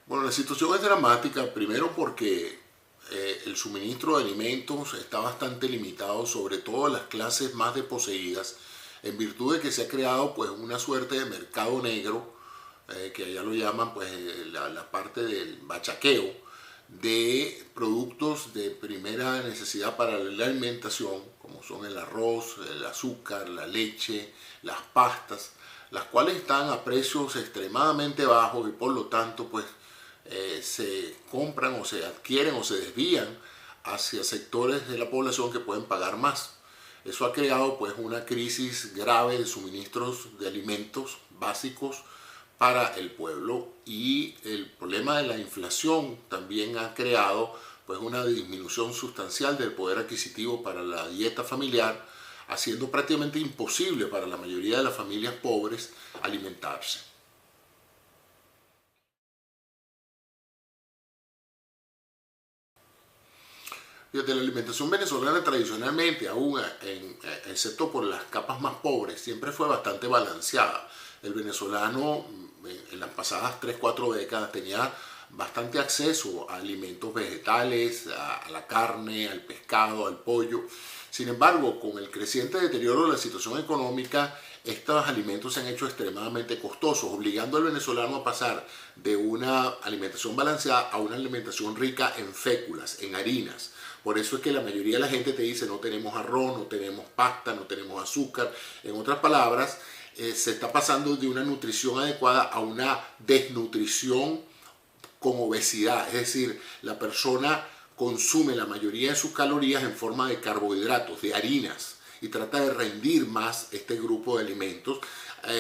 Bueno, la situación es dramática, primero porque el suministro de alimentos está bastante limitado, sobre todo a las clases más desposeídas, en virtud de que se ha creado pues una suerte de mercado negro, que allá lo llaman pues la parte del bachaqueo, de productos de primera necesidad para la alimentación, como son el arroz, el azúcar, la leche, las pastas, las cuales están a precios extremadamente bajos y por lo tanto pues se compran o se adquieren o se desvían hacia sectores de la población que pueden pagar más. Eso ha creado pues una crisis grave de suministros de alimentos básicos para el pueblo, y el problema de la inflación también ha creado pues una disminución sustancial del poder adquisitivo para la dieta familiar, haciendo prácticamente imposible para la mayoría de las familias pobres alimentarse. Fíjate, la alimentación venezolana tradicionalmente, aún excepto por las capas más pobres, siempre fue bastante balanceada. El venezolano en las pasadas 3 4 décadas tenía bastante acceso a alimentos vegetales, a la carne, al pescado, al pollo. Sin embargo, con el creciente deterioro de la situación económica, estos alimentos se han hecho extremadamente costosos, obligando al venezolano a pasar de una alimentación balanceada a una alimentación rica en féculas, en harinas. Por eso es que la mayoría de la gente te dice no tenemos arroz, no tenemos pasta, no tenemos azúcar. En otras palabras, se está pasando de una nutrición adecuada a una desnutrición con obesidad. Es decir, la persona consume la mayoría de sus calorías en forma de carbohidratos, de harinas, y trata de rendir más este grupo de alimentos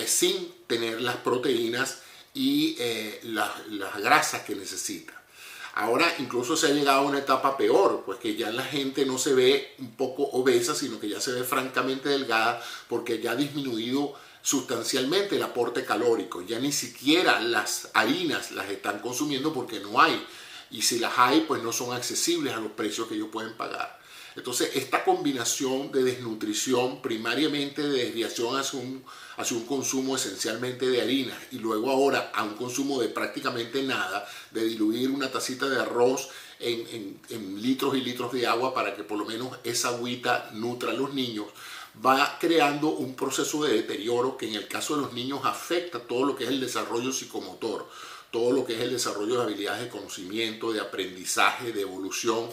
sin tener las proteínas y las grasas que necesita. Ahora incluso se ha llegado a una etapa peor, pues que ya la gente no se ve un poco obesa, sino que ya se ve francamente delgada, porque ya ha disminuido sustancialmente el aporte calórico. Ya ni siquiera las harinas las están consumiendo porque no hay. Y si las hay, pues no son accesibles a los precios que ellos pueden pagar. Entonces, esta combinación de desnutrición, primariamente de desviación hacia un consumo esencialmente de harinas, y luego ahora a un consumo de prácticamente nada, de diluir una tacita de arroz en litros y litros de agua para que por lo menos esa agüita nutra a los niños, va creando un proceso de deterioro que en el caso de los niños afecta todo lo que es el desarrollo psicomotor, todo lo que es el desarrollo de habilidades de conocimiento, de aprendizaje, de evolución.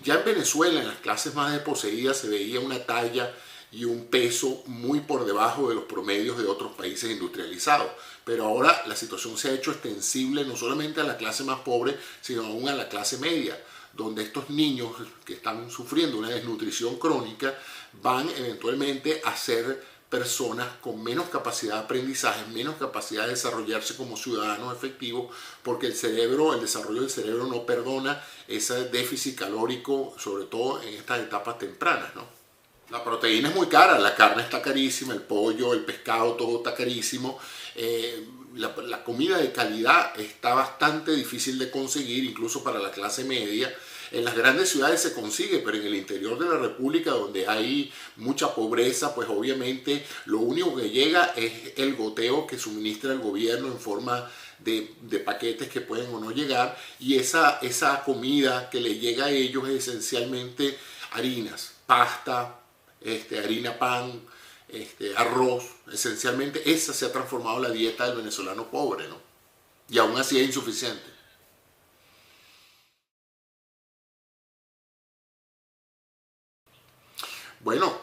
Ya en Venezuela, en las clases más desposeídas, se veía una talla y un peso muy por debajo de los promedios de otros países industrializados. Pero ahora la situación se ha hecho extensible no solamente a la clase más pobre, sino aún a la clase media, donde estos niños que están sufriendo una desnutrición crónica van eventualmente a ser personas con menos capacidad de aprendizaje, menos capacidad de desarrollarse como ciudadanos efectivos, porque el desarrollo del cerebro no perdona ese déficit calórico, sobre todo en estas etapas tempranas, ¿no? La proteína es muy cara, la carne está carísima, el pollo, el pescado, todo está carísimo. La comida de calidad está bastante difícil de conseguir, incluso para la clase media. En las grandes ciudades se consigue, pero en el interior de la República, donde hay mucha pobreza, pues obviamente lo único que llega es el goteo que suministra el gobierno en forma de paquetes que pueden o no llegar, y esa comida que le llega a ellos es esencialmente harinas, pasta, harina pan, arroz. Esencialmente esa se ha transformado en la dieta del venezolano pobre, ¿no? Y aún así es insuficiente. Bueno,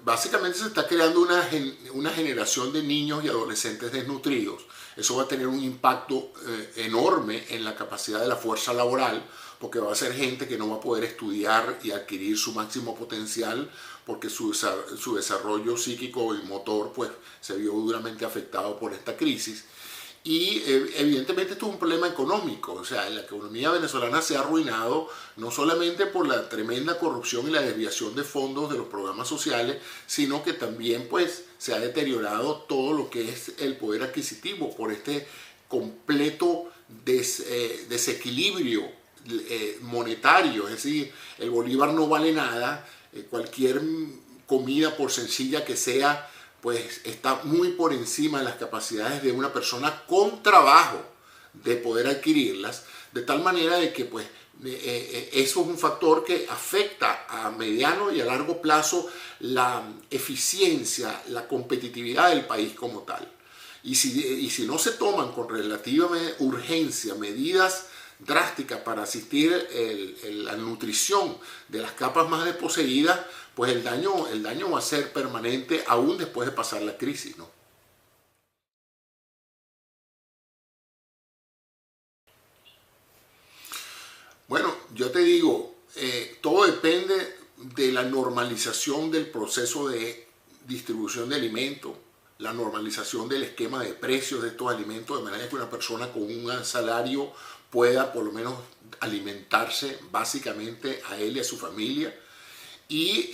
básicamente se está creando una generación de niños y adolescentes desnutridos. Eso va a tener un impacto enorme en la capacidad de la fuerza laboral, porque va a ser gente que no va a poder estudiar y adquirir su máximo potencial, porque su desarrollo psíquico y motor pues, se vio duramente afectado por esta crisis. Y evidentemente esto es un problema económico, o sea, la economía venezolana se ha arruinado no solamente por la tremenda corrupción y la desviación de fondos de los programas sociales, sino que también pues se ha deteriorado todo lo que es el poder adquisitivo por este completo desequilibrio monetario. Es decir, el bolívar no vale nada, cualquier comida, por sencilla que sea, pues está muy por encima de las capacidades de una persona con trabajo de poder adquirirlas, de tal manera de que pues eso es un factor que afecta a mediano y a largo plazo la eficiencia, la competitividad del país como tal. Y si no se toman con relativa urgencia medidas drásticas para asistir la nutrición de las capas más desposeídas, pues el daño va a ser permanente aún después de pasar la crisis, ¿no? Bueno, yo te digo, todo depende de la normalización del proceso de distribución de alimentos, la normalización del esquema de precios de estos alimentos, de manera que una persona con un salario pueda por lo menos alimentarse básicamente a él y a su familia. Y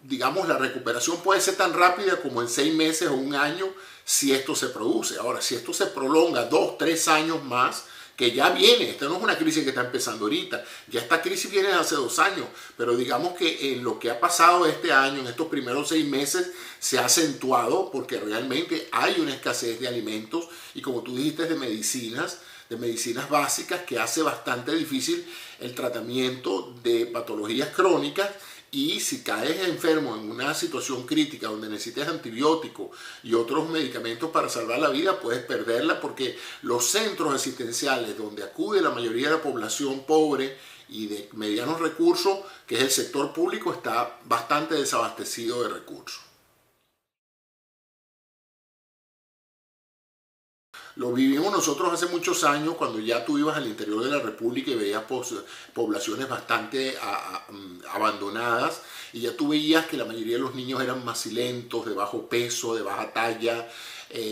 digamos, la recuperación puede ser tan rápida como en 6 meses o un año si esto se produce. Ahora, si esto se prolonga 2, 3 años más, que ya viene, esta no es una crisis que está empezando ahorita, ya esta crisis viene hace 2 años, pero digamos que en lo que ha pasado este año, en estos primeros 6 meses, se ha acentuado porque realmente hay una escasez de alimentos y, como tú dijiste, de medicinas básicas, que hace bastante difícil el tratamiento de patologías crónicas. Y si caes enfermo en una situación crítica donde necesites antibióticos y otros medicamentos para salvar la vida, puedes perderla, porque los centros asistenciales donde acude la mayoría de la población pobre y de medianos recursos, que es el sector público, está bastante desabastecido de recursos. Lo vivimos nosotros hace muchos años, cuando ya tú ibas al interior de la República y veías poblaciones bastante abandonadas, y ya tú veías que la mayoría de los niños eran macilentos, de bajo peso, de baja talla.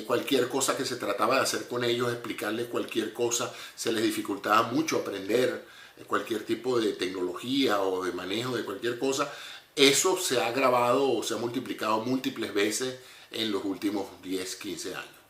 Cualquier cosa que se trataba de hacer con ellos, explicarles cualquier cosa, se les dificultaba mucho aprender cualquier tipo de tecnología o de manejo de cualquier cosa. Eso se ha agravado o se ha multiplicado múltiples veces en los últimos 10, 15 años.